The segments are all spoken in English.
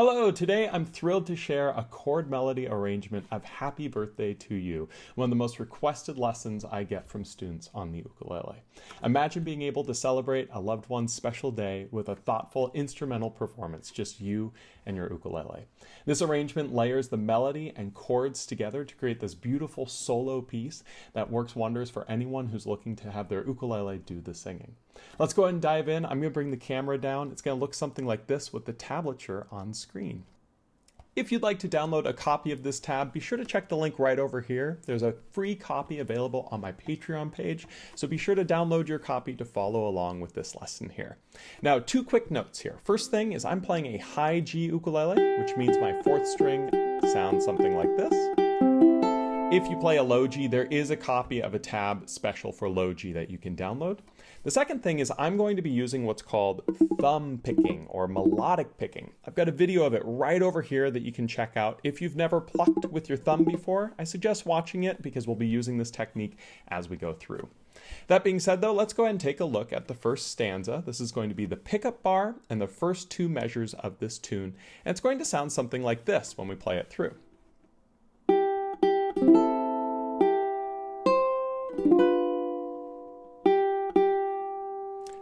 Hello, today I'm thrilled to share a chord melody arrangement of Happy Birthday to You, one of the most requested lessons I get from students on the ukulele. Imagine being able to celebrate a loved one's special day with a thoughtful instrumental performance, just you and your ukulele. This arrangement layers the melody and chords together to create this beautiful solo piece that works wonders for anyone who's looking to have their ukulele do the singing. Let's go ahead and dive in. I'm going to bring the camera down. It's going to look something like this with the tablature on screen. If you'd like to download a copy of this tab, be sure to check the link right over here. There's a free copy available on my Patreon page, so be sure to download your copy to follow along with this lesson here. Now, two quick notes here. First thing is I'm playing a high G ukulele, which means my fourth string sounds something like this. If you play a low G, there is a copy of a tab special for low G that you can download. The second thing is I'm going to be using what's called thumb picking or melodic picking. I've got a video of it right over here that you can check out. If you've never plucked with your thumb before, I suggest watching it because we'll be using this technique as we go through. That being said though, let's go ahead and take a look at the first stanza. This is going to be the pickup bar and the first two measures of this tune. And it's going to sound something like this when we play it through.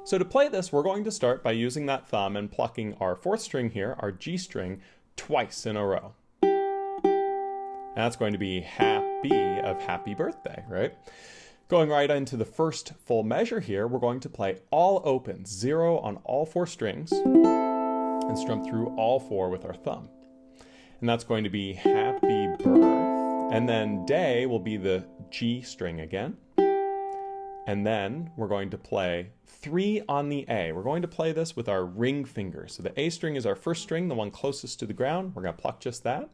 So to play this, we're going to start by using that thumb and plucking our fourth string here, our G string, twice in a row. And that's going to be happy of happy birthday, right? Going right into the first full measure here, we're going to play all opens, 0 on all four strings, and strum through all four with our thumb. And that's going to be happy birth. And then day will be the G string again. And then we're going to play 3 on the A. We're going to play this with our ring finger. So the A string is our first string, the one closest to the ground. We're going to pluck just that.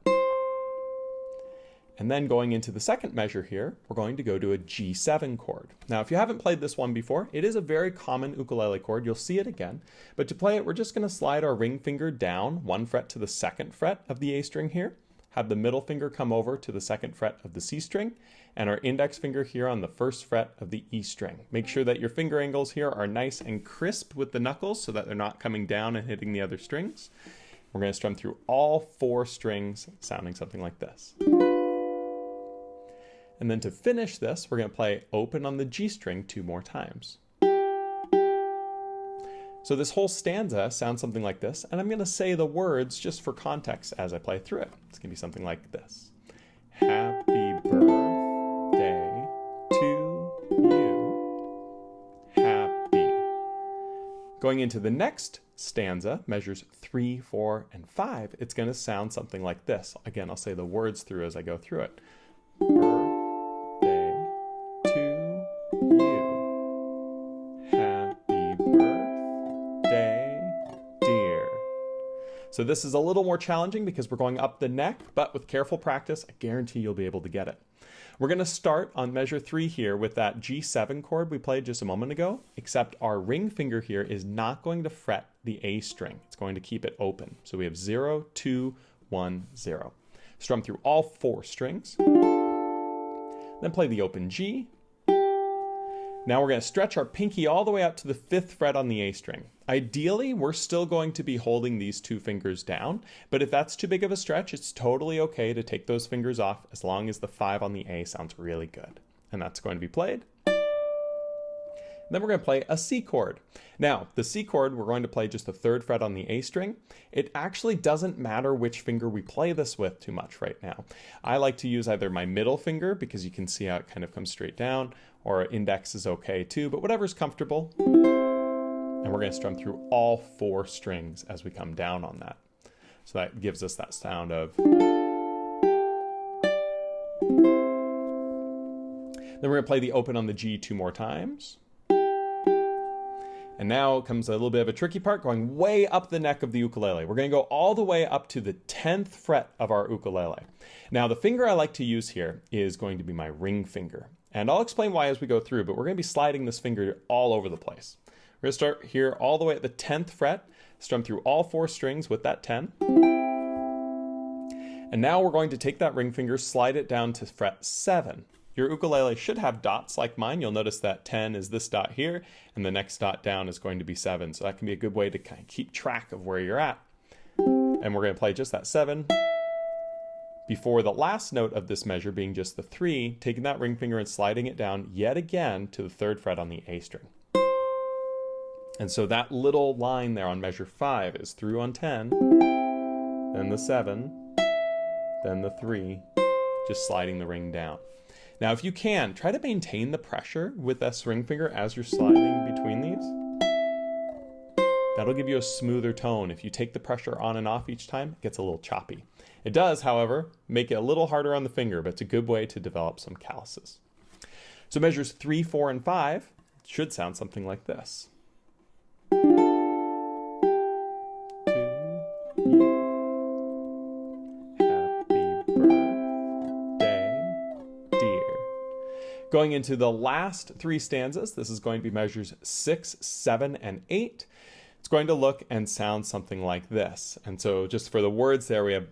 And then going into the second measure here, we're going to go to a G7 chord. Now, if you haven't played this one before, it is a very common ukulele chord. You'll see it again. But to play it, we're just going to slide our ring finger down 1 fret to the 2nd fret of the A string here. Have the middle finger come over to the 2nd fret of the C string, and our index finger here on the 1st fret of the E string. Make sure that your finger angles here are nice and crisp with the knuckles so that they're not coming down and hitting the other strings. We're going to strum through all 4 strings, sounding something like this. And then to finish this, we're going to play open on the G string 2 more times. So this whole stanza sounds something like this, and I'm going to say the words just for context as I play through it. It's going to be something like this. Happy birthday to you. Happy. Going into the next stanza, measures 3, 4, and 5, it's going to sound something like this. Again, I'll say the words through as I go through it. Birthday to you. So this is a little more challenging because we're going up the neck, but with careful practice, I guarantee you'll be able to get it. We're going to start on measure 3 here with that G7 chord we played just a moment ago, except our ring finger here is not going to fret the A string. It's going to keep it open. So we have 0, 2, 1, 0. Strum through all 4 strings. Then play the open G. Now we're going to stretch our pinky all the way up to the 5th fret on the A string. Ideally, we're still going to be holding these 2 fingers down, but if that's too big of a stretch, it's totally okay to take those fingers off as long as the 5 on the A sounds really good. And that's going to be played. Then we're going to play a C chord. Now, the C chord, we're going to play just the 3rd fret on the A string. It actually doesn't matter which finger we play this with too much right now. I like to use either my middle finger, because you can see how it kind of comes straight down, or index is okay too, but whatever's comfortable. And we're going to strum through all 4 strings as we come down on that. So that gives us that sound of. Then we're going to play the open on the G 2 more times. And now comes a little bit of a tricky part, going way up the neck of the ukulele. We're going to go all the way up to the 10th fret of our ukulele. Now, the finger I like to use here is going to be my ring finger. And I'll explain why as we go through, but we're going to be sliding this finger all over the place. We're going to start here all the way at the 10th fret, strum through all 4 strings with that 10. And now we're going to take that ring finger, slide it down to fret 7. Your ukulele should have dots like mine. You'll notice that 10 is this dot here, and the next dot down is going to be 7. So that can be a good way to kind of keep track of where you're at. And we're going to play just that 7 before the last note of this measure being just the 3, taking that ring finger and sliding it down yet again to the 3rd fret on the A string. And so that little line there on measure 5 is through on 10, then the 7, then the 3, just sliding the ring down. Now if you can, try to maintain the pressure with this ring finger as you're sliding between these. That'll give you a smoother tone. If you take the pressure on and off each time, it gets a little choppy. It does, however, make it a little harder on the finger, but it's a good way to develop some calluses. So measures 3, 4, and 5 should sound something like this. To you. Happy birthday, dear. Going into the last 3 stanzas, this is going to be measures 6, 7, and 8. It's going to look and sound something like this. And so just for the words there, we have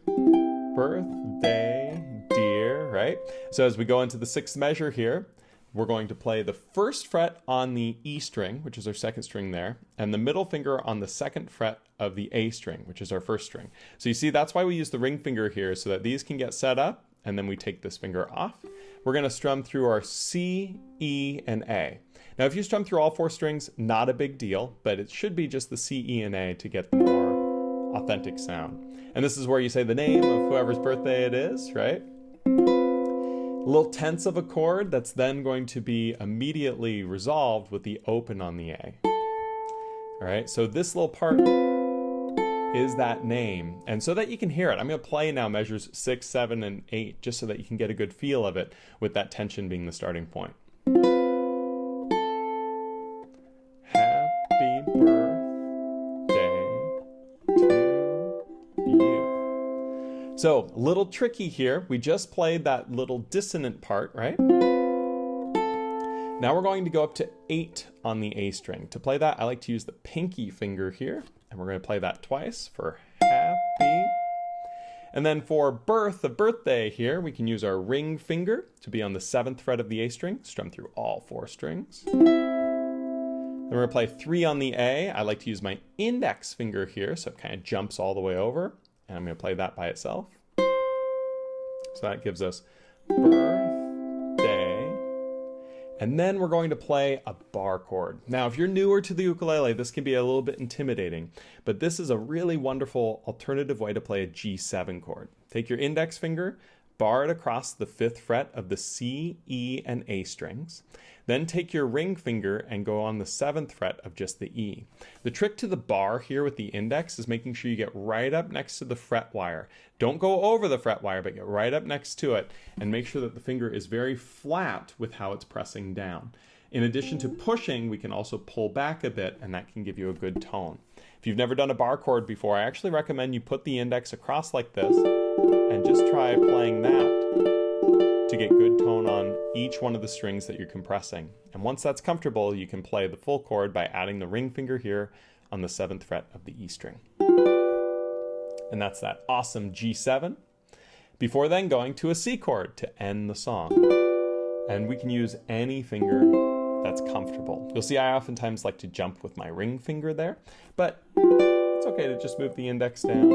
birthday, dear, right? So as we go into the 6th measure here, we're going to play the 1st fret on the E string, which is our 2nd string there, and the middle finger on the 2nd fret of the A string, which is our 1st string. So you see, that's why we use the ring finger here, so that these can get set up, and then we take this finger off. We're going to strum through our C, E, and A. Now if you strum through all 4 strings, not a big deal, but it should be just the C, E, and A to get the more authentic sound. And this is where you say the name of whoever's birthday it is, right? A little tense of a chord that's then going to be immediately resolved with the open on the A. All right, so this little part is that name. And so that you can hear it, I'm going to play now measures 6, 7, and 8, just so that you can get a good feel of it with that tension being the starting point. Happy birthday to you. So, a little tricky here. We just played that little dissonant part, right? Now we're going to go up to 8 on the A string. To play that, I like to use the pinky finger here, and we're going to play that twice for happy. And then for birth, the birthday here, we can use our ring finger to be on the 7th fret of the A string, strum through all 4 strings. Then we're going to play 3 on the A. I like to use my index finger here, so it kind of jumps all the way over, and I'm going to play that by itself. So that gives us birthday. And then we're going to play a bar chord. Now, if you're newer to the ukulele, this can be a little bit intimidating, but this is a really wonderful alternative way to play a G7 chord. Take your index finger, bar it across the 5th fret of the C, E, and A strings. Then take your ring finger and go on the 7th fret of just the E. The trick to the bar here with the index is making sure you get right up next to the fret wire. Don't go over the fret wire, but get right up next to it and make sure that the finger is very flat with how it's pressing down. In addition to pushing, we can also pull back a bit, and that can give you a good tone. If you've never done a bar chord before, I actually recommend you put the index across like this and just try playing that to get good tone on each one of the strings that you're compressing. And once that's comfortable, you can play the full chord by adding the ring finger here on the 7th fret of the E string. And that's that awesome G7. Before then, going to a C chord to end the song. And we can use any finger that's comfortable. You'll see I oftentimes like to jump with my ring finger there, but it's okay to just move the index down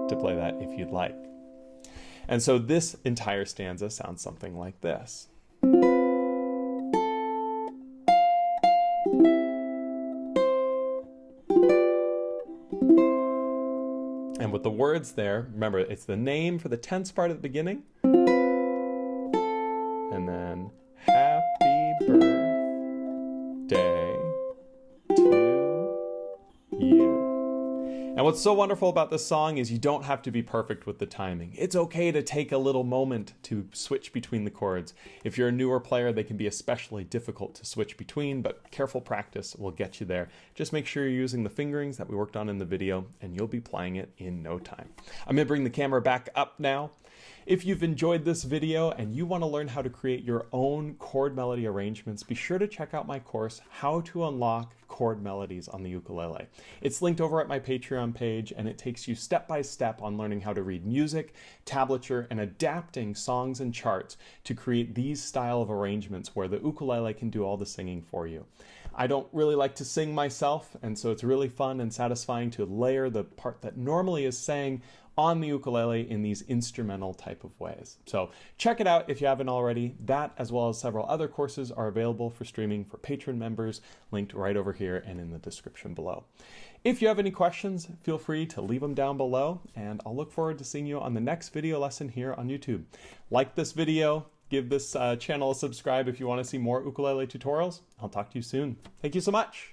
to play that if you'd like. And so this entire stanza sounds something like this. And with the words there, remember, it's the name for the tense part at the beginning. And then, happy birthday to you. And what's so wonderful about this song is you don't have to be perfect with the timing. It's okay to take a little moment to switch between the chords. If you're a newer player, they can be especially difficult to switch between, but careful practice will get you there. Just make sure you're using the fingerings that we worked on in the video, and you'll be playing it in no time. I'm going to bring the camera back up now. If you've enjoyed this video and you want to learn how to create your own chord melody arrangements, be sure to check out my course, How to Unlock chord melodies on the ukulele. It's linked over at my Patreon page, and it takes you step by step on learning how to read music, tablature, and adapting songs and charts to create these style of arrangements where the ukulele can do all the singing for you. I don't really like to sing myself, and so it's really fun and satisfying to layer the part that normally is sang on the ukulele in these instrumental type of ways. So check it out if you haven't already. That, as well as several other courses, are available for streaming for patron members, linked right over here and in the description below. If you have any questions, feel free to leave them down below, and I'll look forward to seeing you on the next video lesson here on YouTube. Like this video, give this channel a subscribe if you want to see more ukulele tutorials. I'll talk to you soon. Thank you so much.